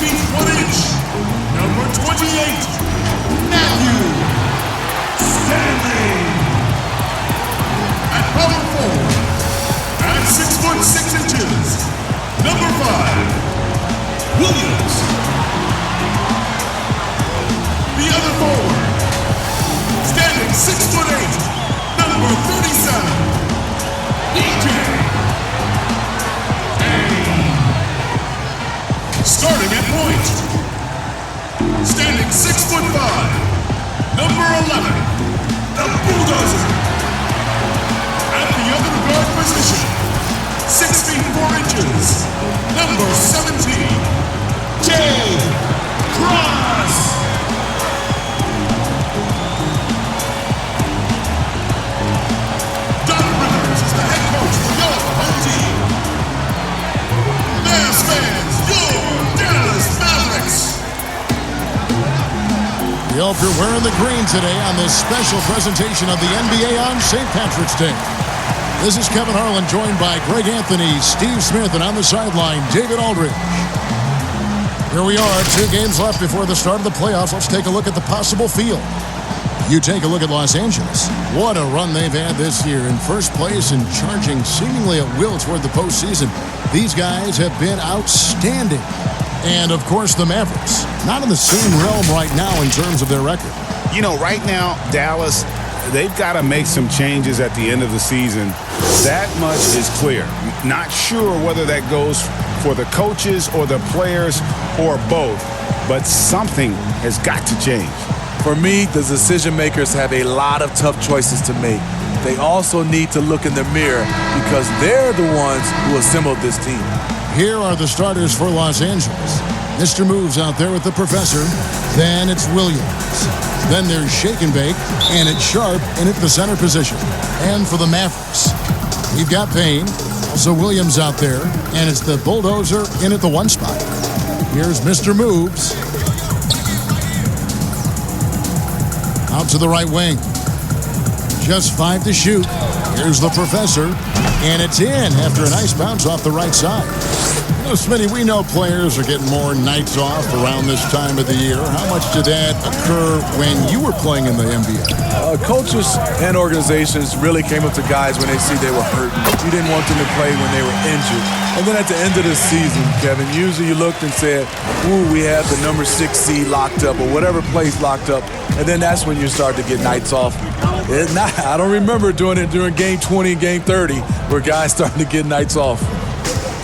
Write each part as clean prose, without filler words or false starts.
feet 1 inch, number 28, Matthew Stanley. At power forward, at 6 foot 6 inches, number 5, Williams. The other forward, standing 6 foot 8, number 37, DJ. Starting at point, standing 6 foot 5, number 11, the Bulldozer. At the other guard position, 6 feet 4 inches, number 17, Jay Cross. Doc Rivers is the head coach for your home team. Bears fans, your Dallas Mavericks. We hope you're wearing the green today on this special presentation of the NBA on St. Patrick's Day. This is Kevin Harlan, joined by Greg Anthony, Steve Smith, and on the sideline, David Aldridge. Here we are, 2 games left before the start of the playoffs. Let's take a look at the possible field. You take a look at Los Angeles. What a run they've had this year. In first place and charging seemingly at will toward the postseason. These guys have been outstanding. And, of course, the Mavericks. Not in the same realm right now in terms of their record. You know, right now, Dallas, they've got to make some changes at the end of the season. That much is clear. Not sure whether that goes for the coaches or the players or both, but something has got to change. For me, the decision makers have a lot of tough choices to make. They also need to look in the mirror because they're the ones who assembled this team. Here are the starters for Los Angeles. Mr. Moves out there with the professor. Then it's Williams. Then there's Shake and Bake, and it's Sharp in at the center position. And for the Mavericks, we've got Payne, also Williams out there, and it's the Bulldozer in at the 1 spot. Here's Mr. Moves. Out to the right wing. Just 5 to shoot. Here's the professor, and it's in after a nice bounce off the right side. You know, Smitty, we know players are getting more nights off around this time of the year. How much did that occur when you were playing in the NBA? Coaches and organizations really came up to guys when they see they were hurt. You didn't want them to play when they were injured. And then at the end of the season, Kevin, usually you looked and said, ooh, we have the number 6 seed locked up or whatever place locked up. And then that's when you start to get nights off. I don't remember doing it during Game 20 and Game 30 where guys starting to get nights off.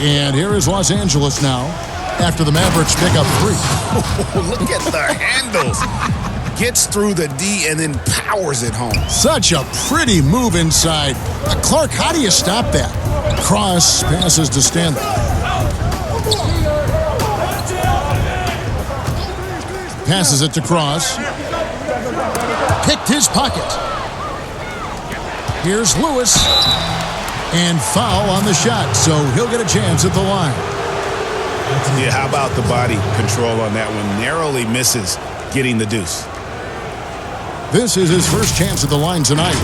And here is Los Angeles now after the Mavericks pick up 3. Oh, look at the handles. Gets through the D and then powers it home. Such a pretty move inside. Clark, how do you stop that? Cross passes to Stanley. Passes it to Cross. Picked his pocket. Here's Lewis. And foul on the shot, so he'll get a chance at the line. Yeah, how about the body control on that one? Narrowly misses getting the deuce. This is his first chance at the line tonight.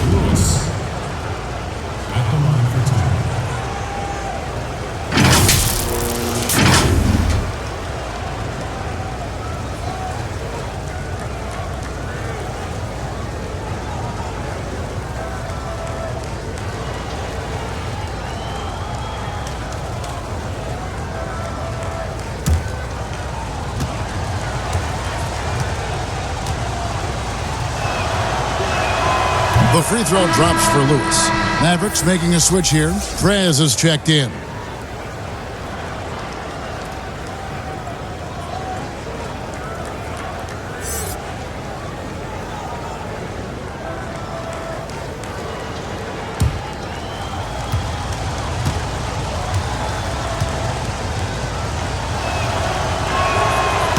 The free throw drops for Lewis. Mavericks making a switch here. Trez is checked in.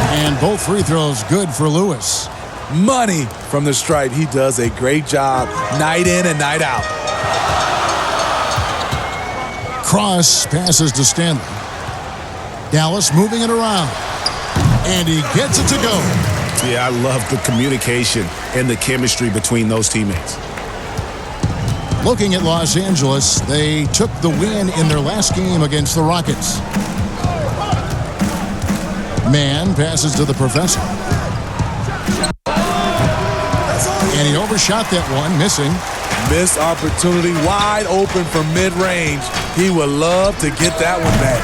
And both free throws good for Lewis. Money from the stripe. He does a great job night in and night out. Cross passes to Stanley. Dallas moving it around. And he gets it to go. Yeah, I love the communication and the chemistry between those teammates. Looking at Los Angeles, they took the win in their last game against the Rockets. Man passes to the professor. And he overshot that one, missing. Missed opportunity, wide open from mid-range. He would love to get that one back.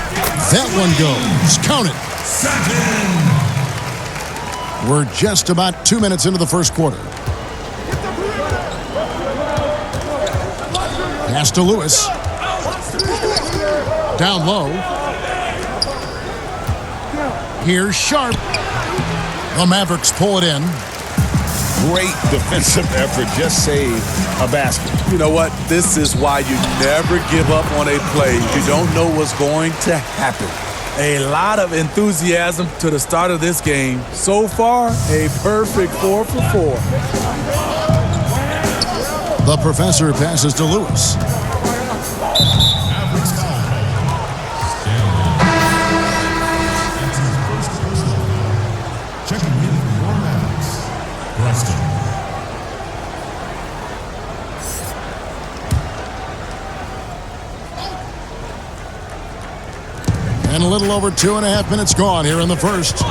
That one goes. Count it. 7. We're just about 2 minutes into the first quarter. Pass to Lewis. Down low. Here's Sharp. The Mavericks pull it in. Great defensive effort. Just save a basket. You know what? This is why you never give up on a play. You don't know what's going to happen. A lot of enthusiasm to the start of this game. So far, a perfect 4 for 4. The professor passes to Lewis. Mavericks I. Checking in for your Mavericks, Preston. And a little over 2.5 minutes gone here in the first.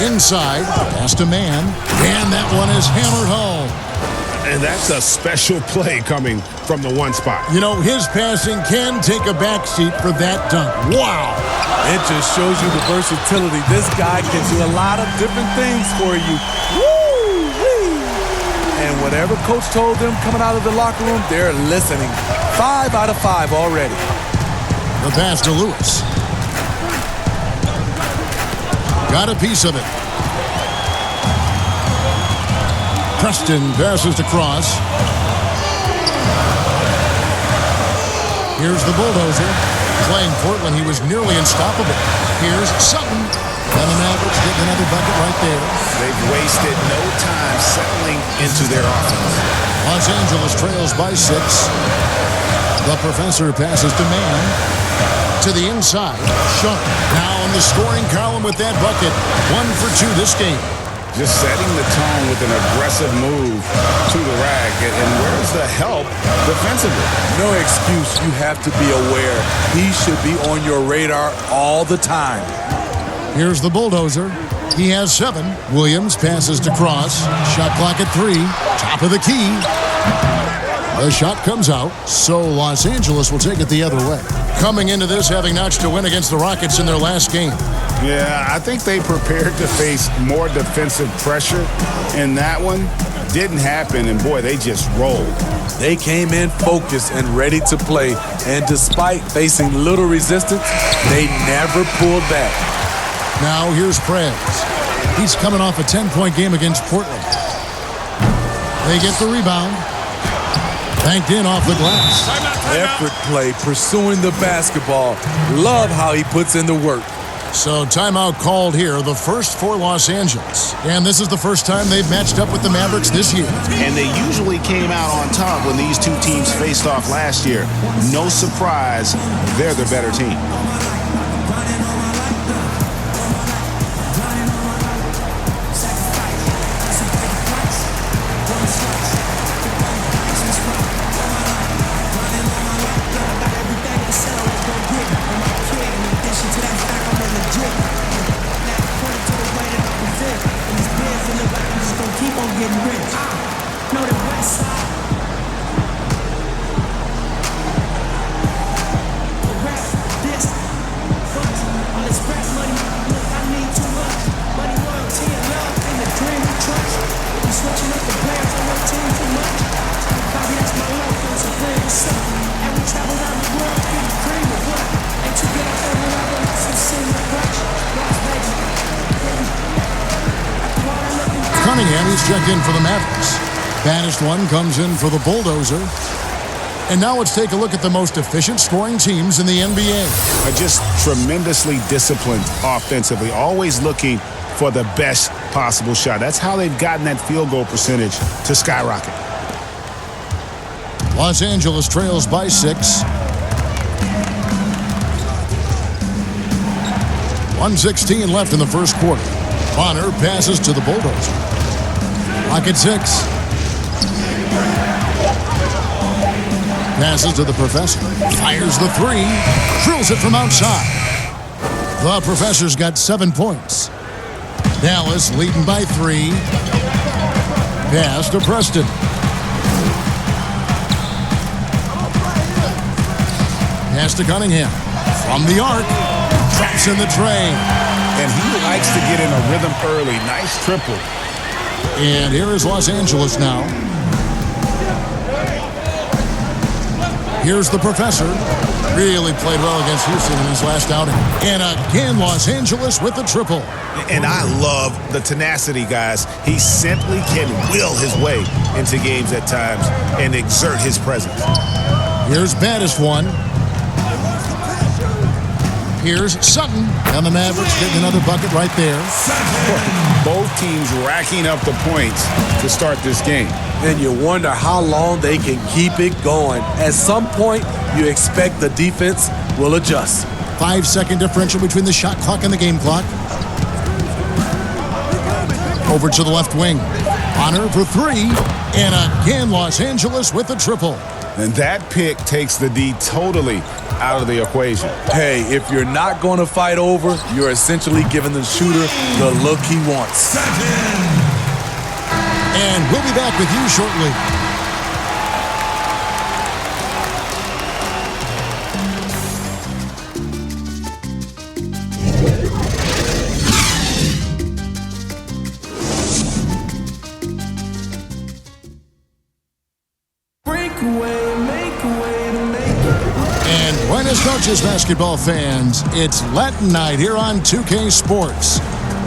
Inside, pass to Man. And that one is hammered home. And that's a special play coming from the one spot. You know, his passing can take a backseat for that dunk. Wow. It just shows you the versatility. This guy can do a lot of different things for you. Woo-wee. And whatever coach told them coming out of the locker room, they're listening. 5 out of 5 already. The pass to Lewis. Got a piece of it. Preston passes to Cross. Here's the bulldozer. Playing Portland, he was nearly unstoppable. Here's Sutton. And the Mavericks get another bucket right there. They've wasted no time settling into their offense. Los Angeles trails by 6. The professor passes to Man. To the inside. Sharp now in the scoring column with that bucket. 1 for 2 this game. Just setting the tone with an aggressive move to the rack. And where's the help defensively? No excuse. You have to be aware. He should be on your radar all the time. Here's the bulldozer. He has 7. Williams passes to Cross. Shot clock at 3. Top of the key. The shot comes out, so Los Angeles will take it the other way. Coming into this having notched a win against the Rockets in their last game. Yeah, I think they prepared to face more defensive pressure. And that one didn't happen, and boy, they just rolled. They came in focused and ready to play, and despite facing little resistance, they never pulled back. Now here's Prez. He's coming off a 10-point game against Portland. They get the rebound. Banked in off the glass. Effort play, pursuing the basketball. Love how he puts in the work. So timeout called here, the first for Los Angeles. And this is the first time they've matched up with the Mavericks this year. And they usually came out on top when these two teams faced off last year. No surprise, they're the better team. He's checked in for the Mavericks. Banished one comes in for the bulldozer. And now let's take a look at the most efficient scoring teams in the NBA. Are just tremendously disciplined offensively, always looking for the best possible shot. That's how they've gotten that field goal percentage to skyrocket. Los Angeles trails by 6. 1:16 left in the first quarter. Bonner passes to the bulldozer. Clock at 6. Passes to the professor. Fires the 3. Drills it from outside. The Professor's got 7 points. Dallas leading by 3. Pass to Preston. Pass to Cunningham. From the arc. Drops in the tray. And he likes to get in a rhythm early. Nice triple. And here is Los Angeles now. Here's the Professor. Really played well against Houston in his last outing. And again, Los Angeles with the triple. And I love the tenacity, guys. He simply can will his way into games at times and exert his presence. Here's baddest one. Here's Sutton. And the Mavericks getting another bucket right there. Both teams racking up the points to start this game. And you wonder how long they can keep it going. At some point, you expect the defense will adjust. 5-second differential between the shot clock and the game clock. Over to the left wing. Honor for 3. And again, Los Angeles with the triple. And that pick takes the D totally out of the equation. Hey, if you're not going to fight over, you're essentially giving the shooter the look he wants. And we'll be back with you shortly. And buenas noches, basketball fans. It's Latin night here on 2K Sports.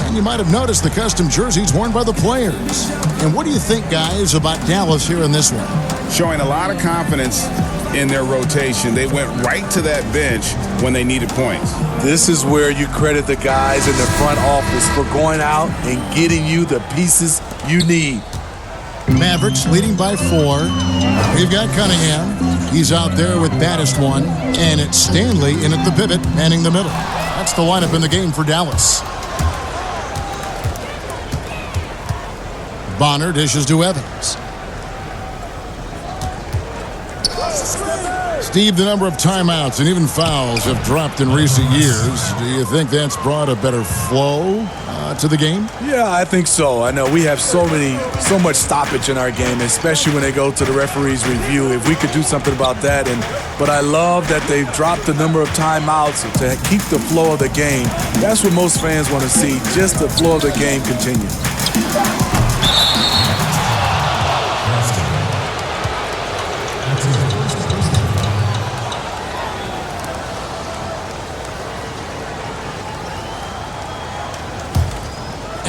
And you might have noticed the custom jerseys worn by the players. And what do you think, guys, about Dallas here in this one? Showing a lot of confidence in their rotation. They went right to that bench when they needed points. This is where you credit the guys in the front office for going out and getting you the pieces you need. Mavericks leading by 4. We've got Cunningham. He's out there with baddest one. And it's Stanley in at the pivot, manning the middle. That's the lineup in the game for Dallas. Bonner dishes to Evans. Steve, the number of timeouts and even fouls have dropped in recent years. Do you think that's brought a better flow to the game? Yeah, I think so. I know we have so much stoppage in our game, especially when they go to the referee's review. If we could do something about that, but I love that they've dropped the number of timeouts to keep the flow of the game. That's what most fans want to see, just the flow of the game continue.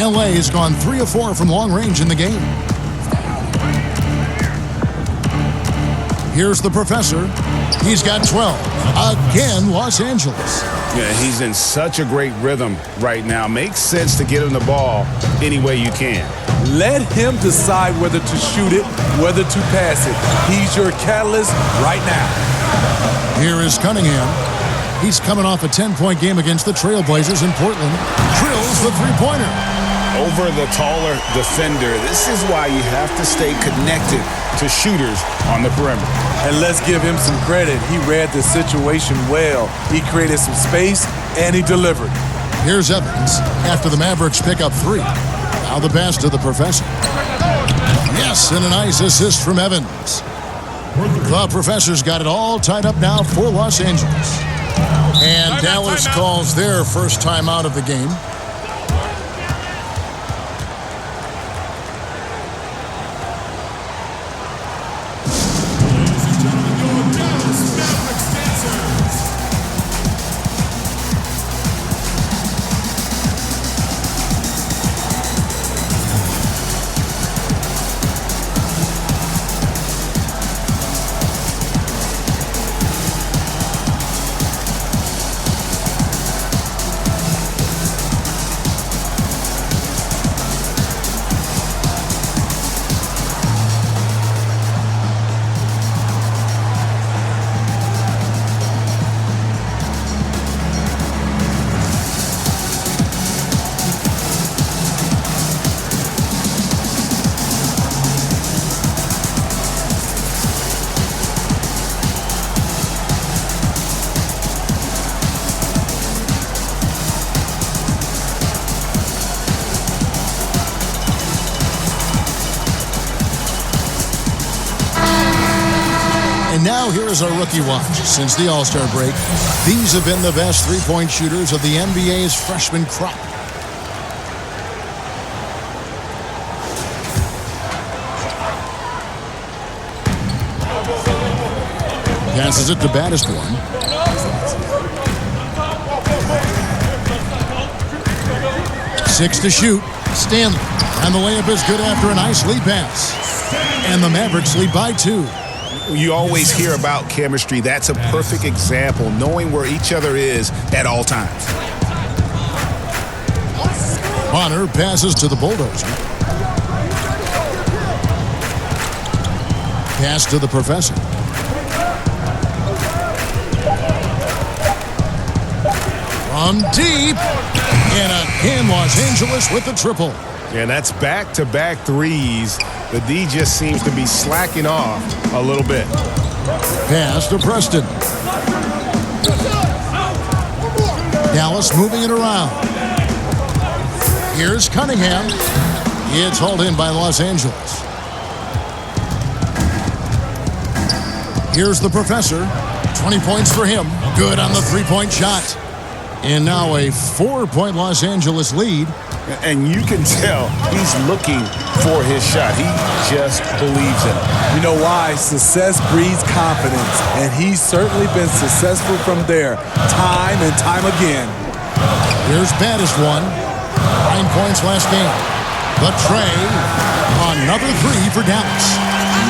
LA has gone 3 of 4 from long range in the game. Here's the Professor. He's got 12. Again, Los Angeles. Yeah, he's in such a great rhythm right now. Makes sense to get him the ball any way you can. Let him decide whether to shoot it, whether to pass it. He's your catalyst right now. Here is Cunningham. He's coming off a 10-point game against the Trailblazers in Portland. Drills the three-pointer. Over the taller defender. This is why you have to stay connected to shooters on the perimeter. And let's give him some credit. He read the situation well. He created some space, and he delivered. Here's Evans after the Mavericks pick up 3. Now the pass to the Professor. Yes, and a nice assist from Evans. The Professor's got it all tied up now for Los Angeles. And Dallas calls their first timeout of the game. Now here is our rookie watch. Since the All-Star break, these have been the best three-point shooters of the NBA's freshman crop. Passes it to baddest one. Six to shoot. Stanley. And the layup is good after a nice lead pass. And the Mavericks lead by 2. You always hear about chemistry. That's a perfect example, knowing where each other is at all times. Bonner passes to the Bulldozer. Pass to the Professor. From deep. And again, Los Angeles with the triple. And that's back-to-back threes. The D just seems to be slacking off a little bit. Pass to Preston. Dallas moving it around. Here's Cunningham. It's hauled in by Los Angeles. Here's the Professor. 20 points for him. Good on the three-point shot. And now a 4-point Los Angeles lead. And you can tell he's looking for his shot. He just believes in it. You know why? Success breeds confidence, and he's certainly been successful from there time and time again. Here's baddest one. 9 points last game. The tray. Another three for Dallas.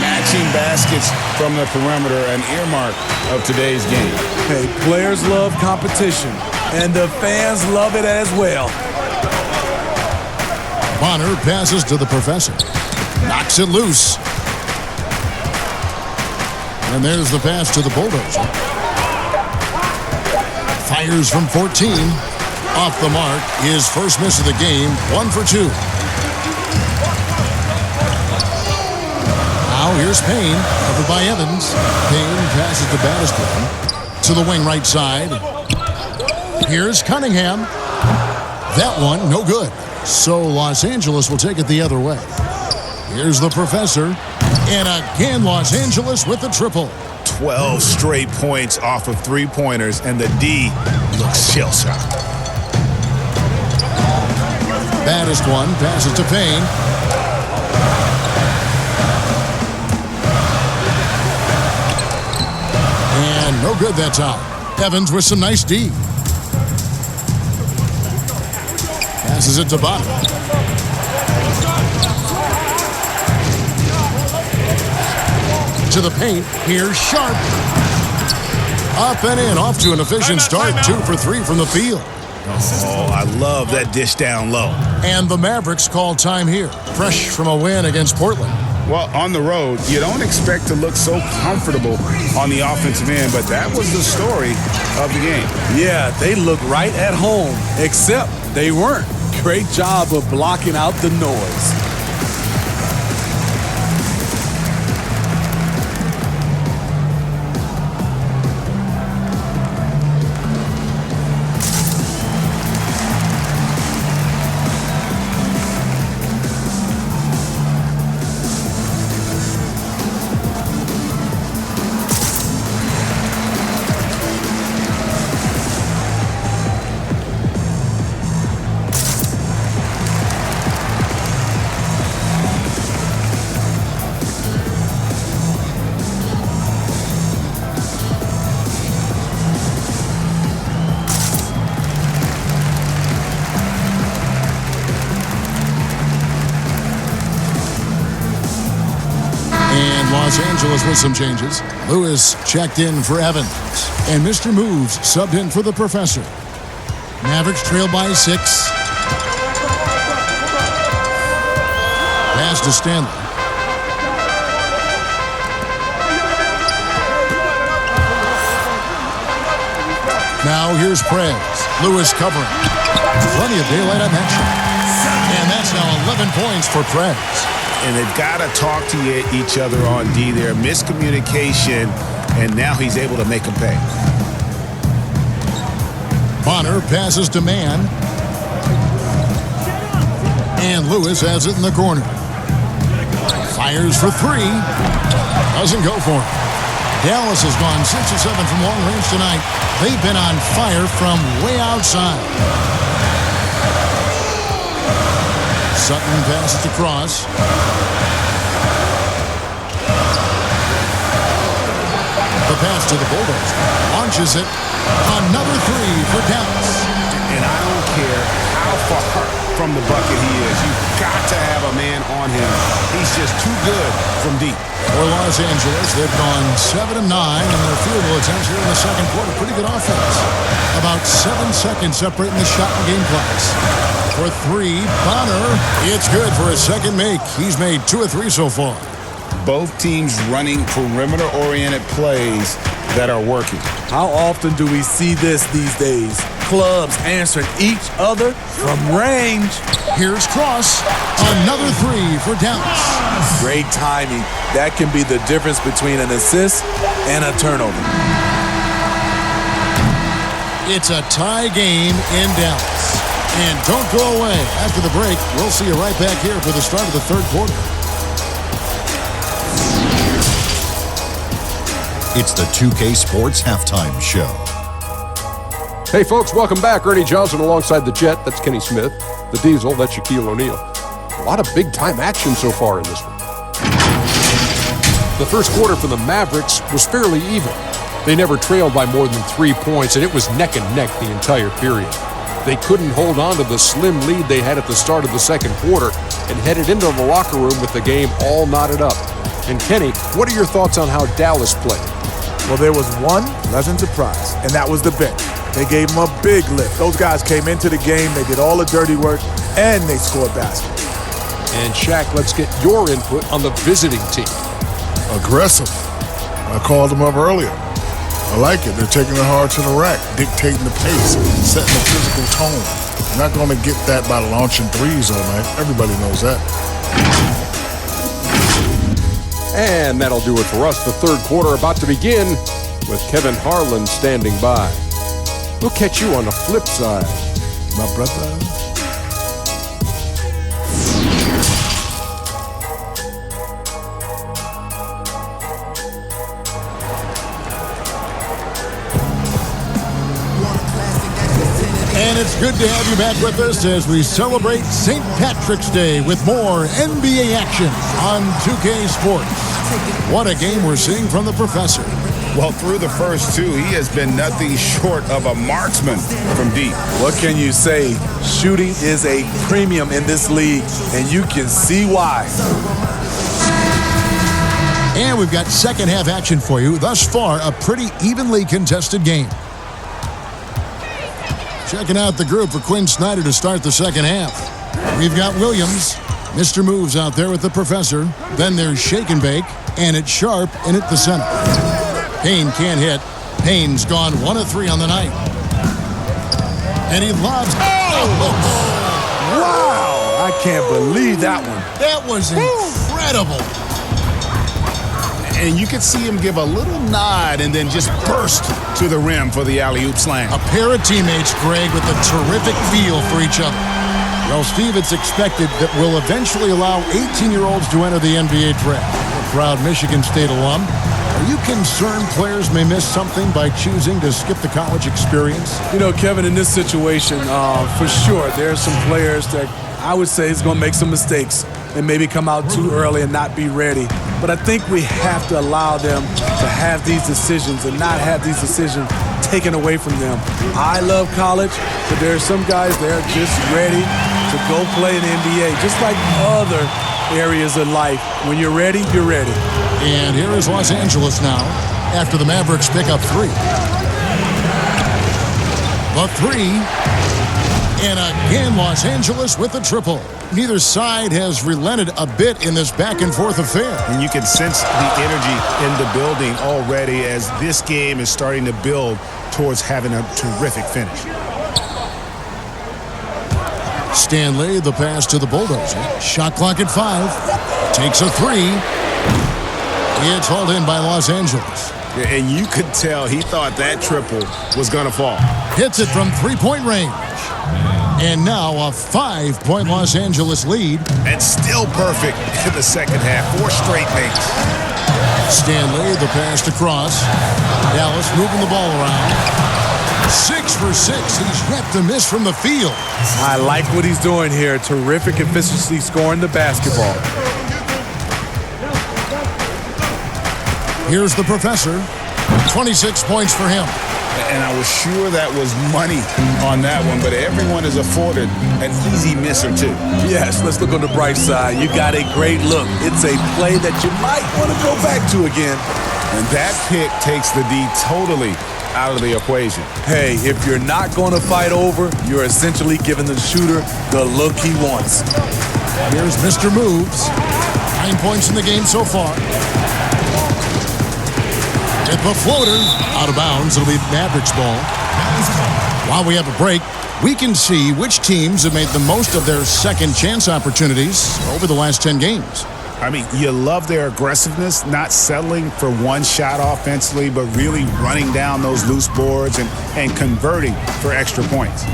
Matching baskets from the perimeter, an earmark of today's game. Hey, players love competition, and the fans love it as well. Bonner passes to the Professor. Knocks it loose. And there's the pass to the Bulldozer. Fires from 14. Off the mark. His first miss of the game. 1 for 2. Now here's Payne. Covered by Evans. Payne passes the baddest one. To the wing right side. Here's Cunningham. That one, no good. So Los Angeles will take it the other way. Here's the Professor. And again, Los Angeles with the triple. 12 straight points off of three-pointers, and the D looks shell-shocked. Baddest one passes to Payne. And no good that time. Evans with some nice D. Passes it to Bonner. To the paint. Here's Sharp. Up and in. Off to an efficient start. 2 for 3 from the field. Oh, I love that dish down low. And the Mavericks call time here. Fresh from a win against Portland. Well, on the road, you don't expect to look so comfortable on the offensive end, but that was the story of the game. Yeah, they look right at home, except they weren't. Great job of blocking out the noise. Los Angeles with some changes. Lewis checked in for Evans. And Mr. Moves subbed in for the Professor. Mavericks trail by 6. Pass to Stanley. Now here's Prez. Lewis covering. Plenty of daylight on that shot. And that's now 11 points for Prez. And they've got to talk to each other on D there. Miscommunication, and now he's able to make them pay. Bonner passes to Mann. And Lewis has it in the corner. Fires for 3. Doesn't go for it. Dallas has gone 6 of 7 from long range tonight. They've been on fire from way outside. Sutton passes across. The pass to the Bulldogs. Launches it. Another three for Dallas. And I don't care how far from the bucket he is. You've got to have a man on him. He's just too good from deep. For Los Angeles, they've gone 7 of 9 in their field goal attempts here in the second quarter. Pretty good offense. About 7 seconds separating the shot and game clocks. For three, Bonner. It's good for his second make. He's made 2 of 3 so far. Both teams running perimeter-oriented plays that are working. How often do we see this these days? Clubs answering each other from range. Here's Cross. Another three for Dallas. Great timing. That can be the difference between an assist and a turnover. It's a tie game in Dallas. And don't go away. After the break, we'll see you right back here for the start of the third quarter. It's the 2K Sports Halftime Show. Hey, folks, welcome back. Ernie Johnson alongside the Jet. That's Kenny Smith. The Diesel, that's Shaquille O'Neal. A lot of big-time action so far in this one. The first quarter for the Mavericks was fairly even. They never trailed by more than 3 points, and it was neck and neck the entire period. They couldn't hold on to the slim lead they had at the start of the second quarter and headed into the locker room with the game all knotted up. And Kenny, what are your thoughts on how Dallas played? Well, there was one pleasant surprise, and that was the bench. They gave them a big lift. Those guys came into the game, they did all the dirty work, and they scored baskets. And Shaq, let's get your input on the visiting team. Aggressive. I called them up earlier. I like it. They're taking it hard to the rack, dictating the pace, setting the physical tone. You're not going to get that by launching threes all night. Everybody knows that. And that'll do it for us. The third quarter about to begin with Kevin Harlan standing by. We'll catch you on the flip side. My brother. And it's good to have you back with us as we celebrate St. Patrick's Day with more NBA action on 2K Sports. What a game we're seeing from the professor. Well, through the first two, he has been nothing short of a marksman from deep. What can you say? Shooting is a premium in this league, and you can see why. And we've got second half action for you. Thus far, a pretty evenly contested game. Checking out the group for Quinn Snyder to start the second half. We've got Williams, Mr. Moves out there with the professor. Then there's Shake and Bake, and it's Sharp in at the center. Payne can't hit. Payne's gone 1 of 3 on the night. And he lobs. Oh! Wow! I can't believe that one. That was incredible. And you could see him give a little nod and then just burst to the rim for the alley-oop slam. A pair of teammates, Greg, with a terrific feel for each other. Well, Steve, it's expected that we'll eventually allow 18-year-olds to enter the NBA draft. A proud Michigan State alum. Are you concerned players may miss something by choosing to skip the college experience? You know, Kevin, in this situation, for sure, there are some players that I would say is going to make some mistakes and maybe come out too early and not be ready. But I think we have to allow them to have these decisions and not have these decisions taken away from them. I love college, but there are some guys that are just ready to go play in the NBA, just like other areas of life. When you're ready, you're ready. And here is Los Angeles now after the Mavericks pick up 3. The 3. And again, Los Angeles with a triple. Neither side has relented a bit in this back-and-forth affair. And you can sense the energy in the building already as this game is starting to build towards having a terrific finish. Stanley, the pass to the Bulldozer. Shot clock at 5. Takes a 3. It's hauled in by Los Angeles. And you could tell he thought that triple was going to fall. Hits it from three-point range. And now a 5-point Los Angeles lead. And still perfect in the second half. 4 straight makes. Stanley, the pass to Cross. Dallas moving the ball around. 6 for 6. He's yet to miss from the field. I like what he's doing here. Terrific efficiency scoring the basketball. Here's the professor. 26 points for him. And I was sure that was money on that one, but everyone is afforded an easy miss or two. Yes, let's look on the bright side. You got a great look. It's a play that you might want to go back to again. And that pick takes the D totally out of the equation. Hey, if you're not going to fight over, you're essentially giving the shooter the look he wants. Here's Mr. Moves. 9 points in the game so far. At the floater, out of bounds. It'll be Mavericks ball. While we have a break, we can see which teams have made the most of their second chance opportunities over the last 10 games. I mean, you love their aggressiveness, not settling for one shot offensively, but really running down those loose boards and converting for extra points.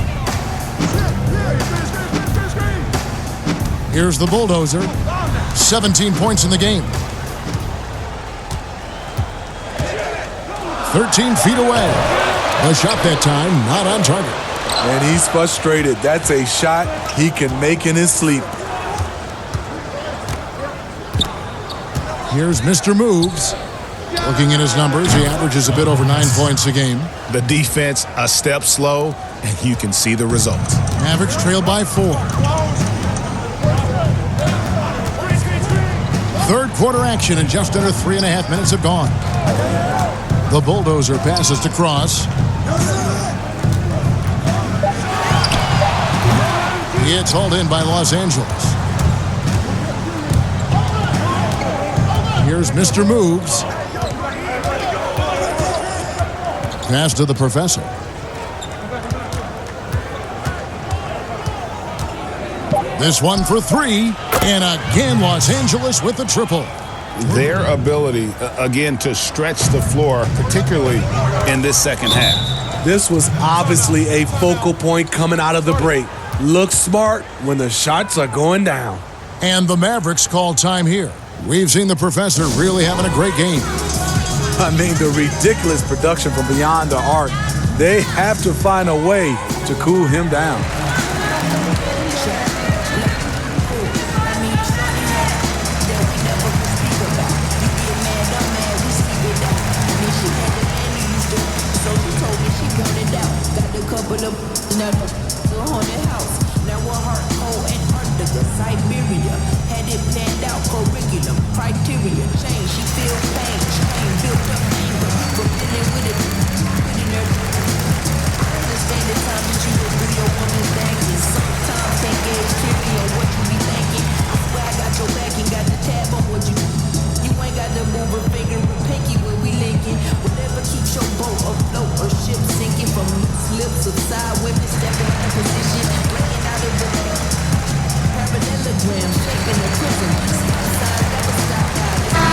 Here's the bulldozer. 17 points in the game. 13 feet away. The shot that time, not on target. And he's frustrated. That's a shot he can make in his sleep. Here's Mr. Moves. Looking at his numbers, he averages a bit over 9 points a game. The defense a step slow, and you can see the results. Mavericks trail by 4. Third quarter action, and just under 3.5 minutes have gone. The bulldozer passes to Cross. It's hauled in by Los Angeles. Here's Mr. Moves. Pass to the professor. This one for 3. And again, Los Angeles with the triple. Their ability, again, to stretch the floor, particularly in this second half. This was obviously a focal point coming out of the break. Look smart when the shots are going down. And the Mavericks call time here. We've seen the professor really having a great game. I mean, the ridiculous production from beyond the arc. They have to find a way to cool him down.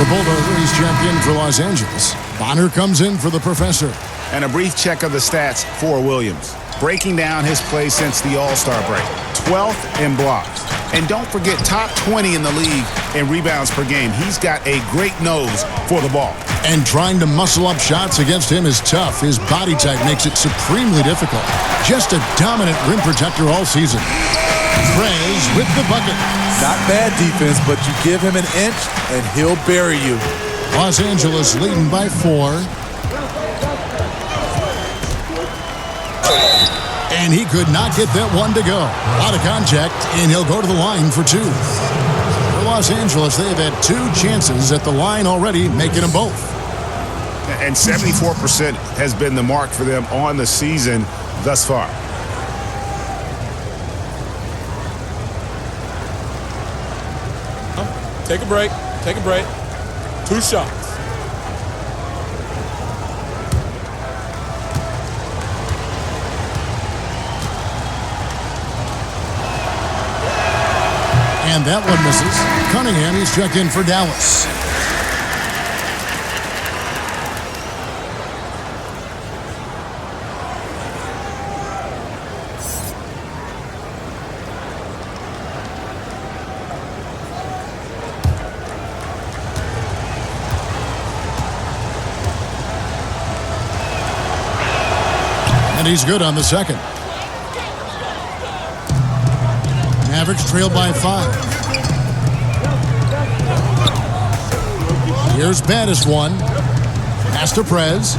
The bulldozer, he's champion for Los Angeles. Bonner comes in for the professor. And a brief check of the stats for Williams. Breaking down his play since the All-Star break. 12th in blocks. And don't forget, top 20 in the league in rebounds per game. He's got a great nose for the ball. And trying to muscle up shots against him is tough. His body type makes it supremely difficult. Just a dominant rim protector all season. Prez with the bucket. Not bad defense, but you give him an inch and he'll bury you. Los Angeles leading by 4. And he could not get that one to go. Out of contact, and he'll go to the line for 2. For Los Angeles, they have had 2 chances at the line already, making them both. And 74% has been the mark for them on the season thus far. Take a break. Take a break. 2 shots. And that one misses. Cunningham, he's checked in for Dallas. And he's good on the second. Mavericks trail by 5. Here's baddest one. Pass to Prez.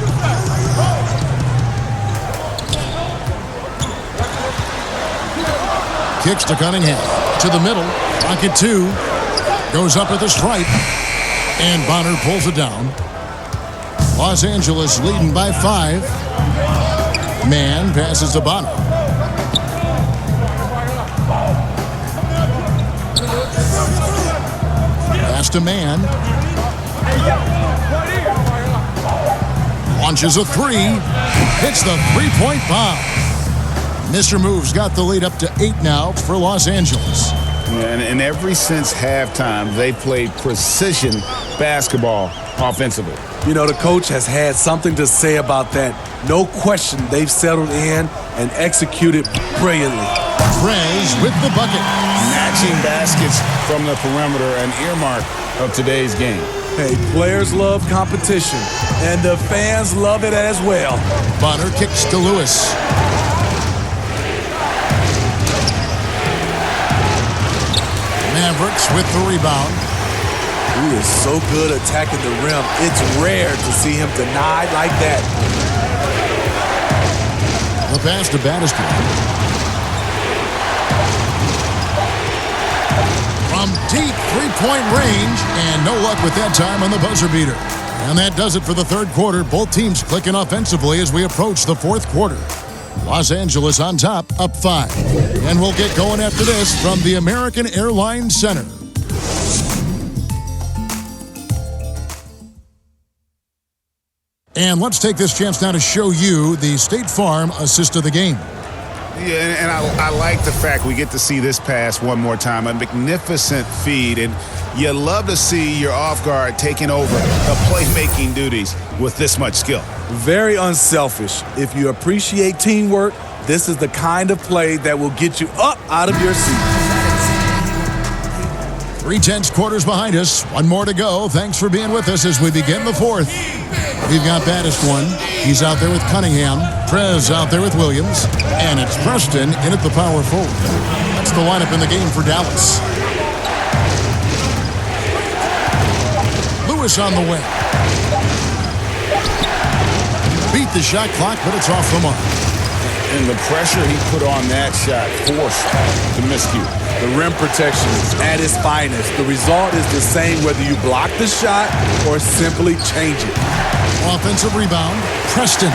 Kicks to Cunningham. To the middle. Pocket 2. Goes up at the stripe. And Bonner pulls it down. Los Angeles leading by 5. Man passes to Bonner. Pass to Man. Launches a 3. Hits the three-point bomb. Mr. Move's got the lead up to 8 now for Los Angeles. Yeah, and ever since halftime, they played precision basketball offensively. You know, the coach has had something to say about that. No question, they've settled in and executed brilliantly. Prez with the bucket. Matching baskets from the perimeter, an earmark of today's game. Hey, players love competition, and the fans love it as well. Bonner kicks to Lewis. Mavericks with the rebound. He is so good attacking the rim. It's rare to see him denied like that. The pass to Battister. From deep three-point range, and no luck with that time on the buzzer beater. And that does it for the third quarter. Both teams clicking offensively as we approach the fourth quarter. Los Angeles on top, up 5. And we'll get going after this from the American Airlines Center. And let's take this chance now to show you the State Farm assist of the game. Yeah, and I like the fact we get to see this pass one more time. A magnificent feed, and you love to see your off guard taking over the playmaking duties with this much skill. Very unselfish. If you appreciate teamwork, this is the kind of play that will get you up out of your seat. 3/10 quarters behind us. One more to go. Thanks for being with us as we begin the fourth. We've got baddest one. He's out there with Cunningham. Prez out there with Williams. And it's Preston in at the power forward. That's the lineup in the game for Dallas. Lewis on the way. Beat the shot clock, but it's off the mark. And the pressure he put on that shot forced the miscue. The rim protection is at its finest. The result is the same whether you block the shot or simply change it. Offensive rebound, Preston.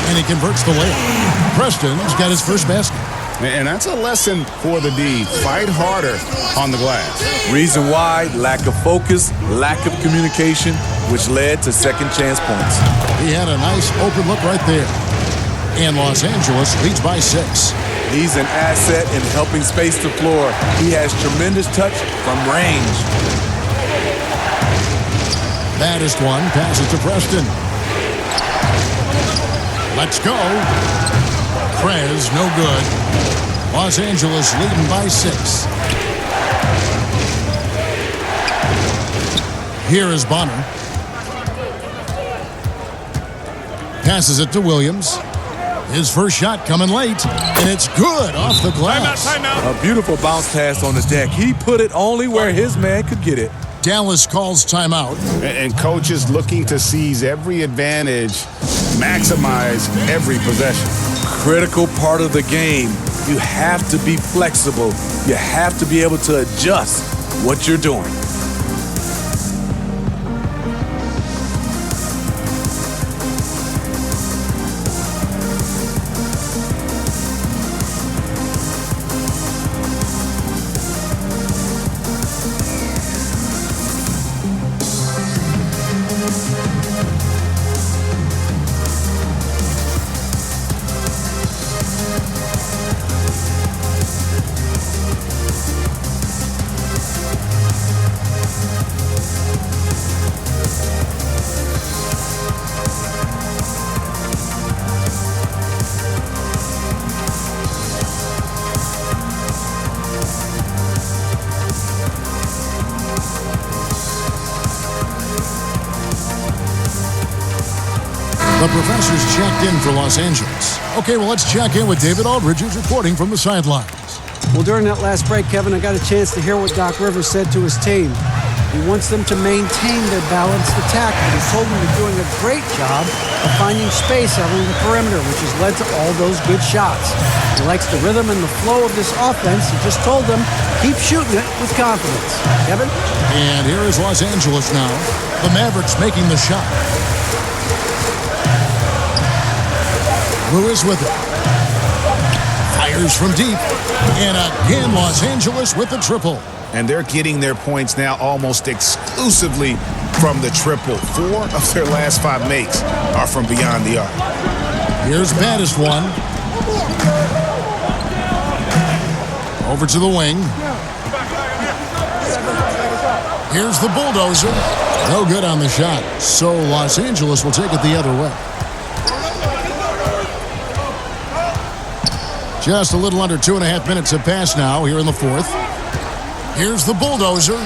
And he converts the layup. Preston's got his first basket. And that's a lesson for the D. Fight harder on the glass. Reason why, lack of focus, lack of communication, which led to second chance points. He had a nice open look right there. And Los Angeles leads by 6. He's an asset in helping space the floor. He has tremendous touch from range. Baddest one passes to Preston. Let's go. Prez, no good. Los Angeles leading by 6. Here is Bonner. Passes it to Williams. His first shot coming late, and it's good off the glass. A beautiful bounce pass on the deck. He put it only where his man could get it. Dallas calls timeout. And coaches looking to seize every advantage, maximize every possession. Critical part of the game. You have to be flexible. You have to be able to adjust what you're doing. The professor's checked in for Los Angeles. Okay, well, let's check in with David Aldridge, who's reporting from the sidelines. Well, during that last break, Kevin, I got a chance to hear what Doc Rivers said to his team. He wants them to maintain their balanced attack, but he told them they're doing a great job of finding space out on the perimeter, which has led to all those good shots. He likes the rhythm and the flow of this offense. He just told them, keep shooting it with confidence. Kevin? And here is Los Angeles now. The Mavericks making the shot. Lewis with it. Fires from deep. And again, Los Angeles with the triple. And they're getting their points now almost exclusively from the triple. 4 of their last 5 makes are from beyond the arc. Here's baddest one. Over to the wing. Here's the bulldozer. No good on the shot. So Los Angeles will take it the other way. Just a little under 2.5 minutes have passed now here in the fourth. Here's the bulldozer.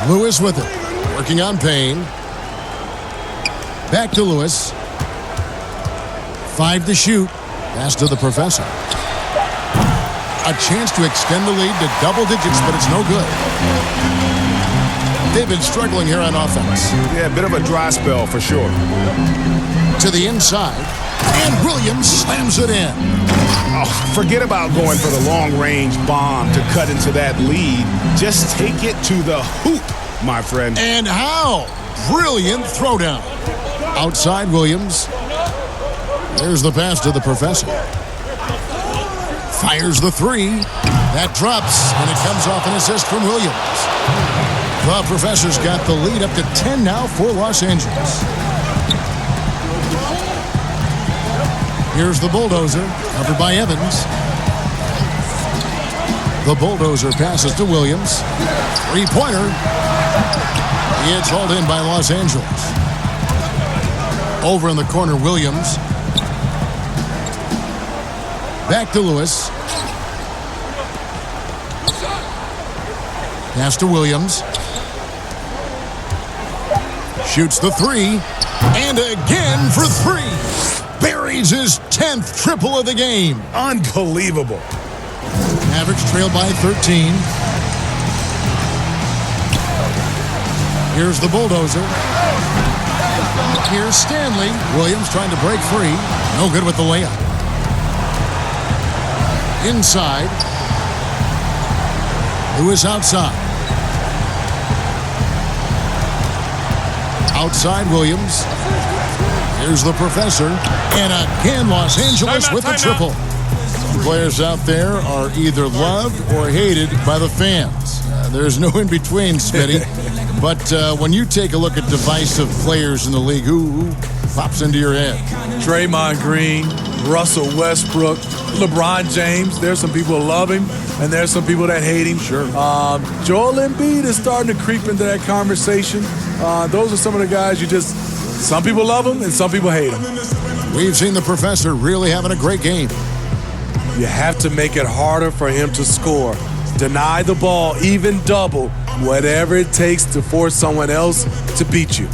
Lewis with it. Working on Payne. Back to Lewis. 5 to shoot. Pass to the professor. A chance to extend the lead to double digits, but it's no good. They've been struggling here on offense. Yeah, a bit of a dry spell for sure. To the inside. And Williams slams it in. Oh, forget about going for the long-range bomb to cut into that lead. Just take it to the hoop, my friend. And how? Brilliant throwdown. Outside Williams. There's the pass to the professor. Fires the 3. That drops, and it comes off an assist from Williams. The professor's got the lead up to 10 now for Los Angeles. Here's the bulldozer, covered by Evans. The bulldozer passes to Williams. 3-pointer. It's hauled in by Los Angeles. Over in the corner, Williams. Back to Lewis. Pass to Williams. Shoots the 3. And again for 3. Buries his 10th triple of the game. Unbelievable. Mavericks trail by 13. Here's the bulldozer. Here's Stanley. Williams trying to break free. No good with the layup. Inside. Lewis outside. Outside Williams. Here's the professor. And again, Los Angeles with the triple. Players out there are either loved or hated by the fans. There's no in between, Smitty. But when you take a look at divisive players in the league, who pops into your head? Draymond Green, Russell Westbrook, LeBron James. There's some people who love him, and there's some people that hate him. Sure. Joel Embiid is starting to creep into that conversation. Those are some of the guys some people love him and some people hate him. We've seen the professor really having a great game. You have to make it harder for him to score. Deny the ball, even double, whatever it takes to force someone else to beat you.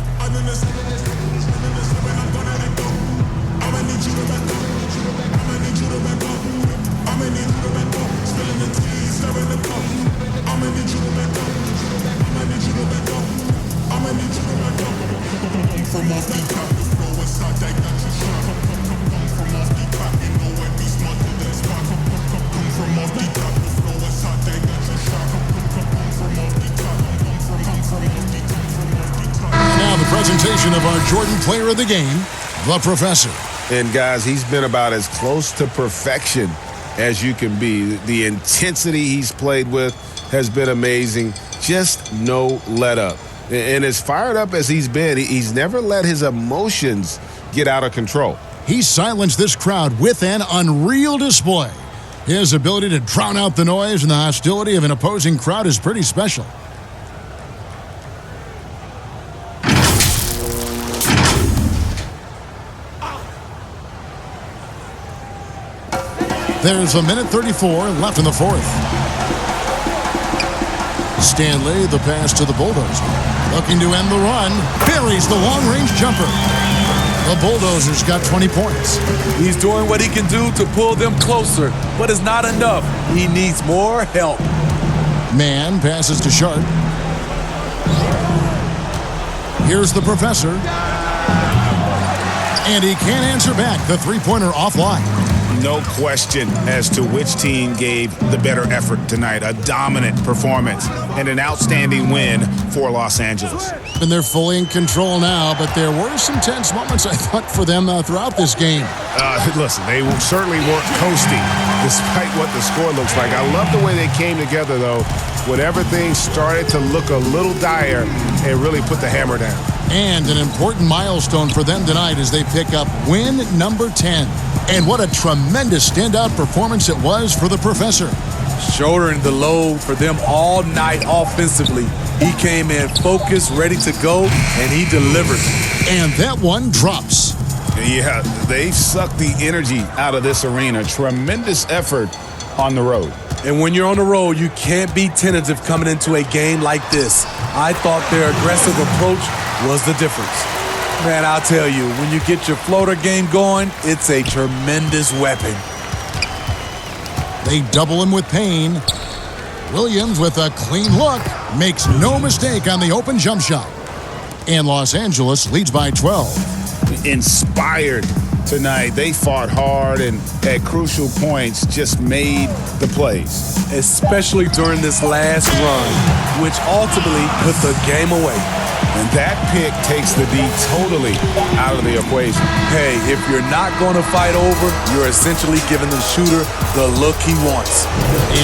Presentation of our Jordan Player of the Game, the Professor. And guys, he's been about as close to perfection as you can be. The intensity he's played with has been amazing. Just no let up. And as fired up as he's been, he's never let his emotions get out of control. He silenced this crowd with an unreal display. His ability to drown out the noise and the hostility of an opposing crowd is pretty special. There's a minute 34 left in the fourth. Stanley, the pass to the bulldozer. Looking to end the run. Buries the long-range jumper. The Bulldozers got 20 points. He's doing what he can do to pull them closer, but it's not enough. He needs more help. Man passes to Sharp. Here's the professor. And he can't answer back. The three-pointer offline. No question as to which team gave the better effort tonight. A dominant performance and an outstanding win for Los Angeles. And they're fully in control now, but there were some tense moments, I thought, for them throughout this game. Listen, they certainly weren't coasting despite what the score looks like. I love the way they came together, though, when everything started to look a little dire and really put the hammer down. And an important milestone for them tonight as they pick up win number 10. And what a tremendous standout performance it was for the professor. Shouldering the load for them all night offensively. He came in focused, ready to go, and he delivered. And that one drops. Yeah, they've sucked the energy out of this arena. Tremendous effort on the road. And when you're on the road, you can't be tentative coming into a game like this. I thought their aggressive approach was the difference. Man, I'll tell you, when you get your floater game going, it's a tremendous weapon. They double him with Payne. Williams with a clean look. Makes no mistake on the open jump shot. And Los Angeles leads by 12. Inspired tonight. They fought hard and at crucial points just made the plays. Especially during this last run, which ultimately put the game away. And that pick takes the D totally out of the equation. Hey, if you're not going to fight over, you're essentially giving the shooter the look he wants.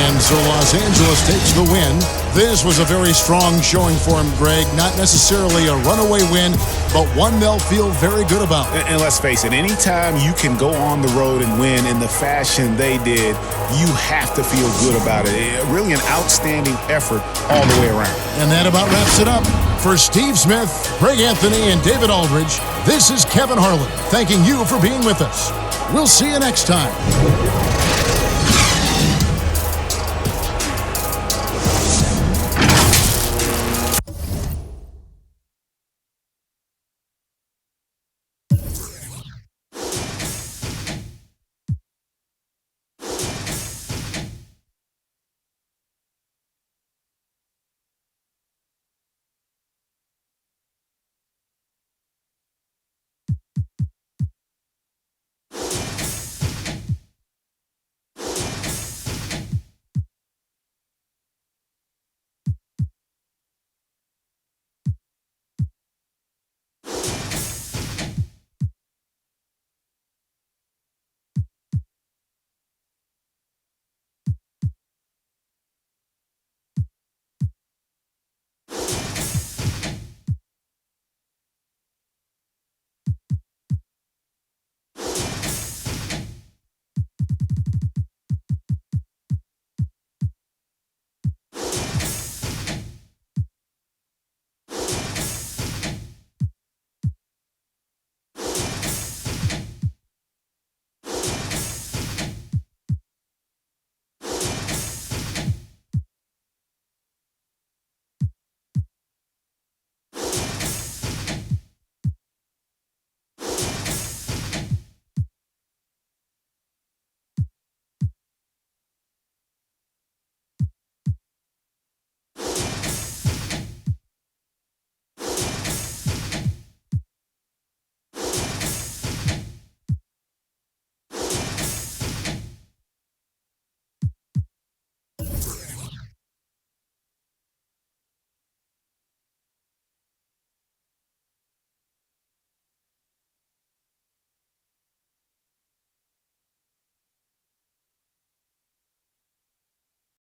And so Los Angeles takes the win. This was a very strong showing for him, Greg. Not necessarily a runaway win, but one they'll feel very good about. And let's face it, anytime you can go on the road and win in the fashion they did, you have to feel good about it. Really an outstanding effort all the way around. And that about wraps it up. For Steve Smith, Greg Anthony, and David Aldridge, this is Kevin Harlan thanking you for being with us. We'll see you next time.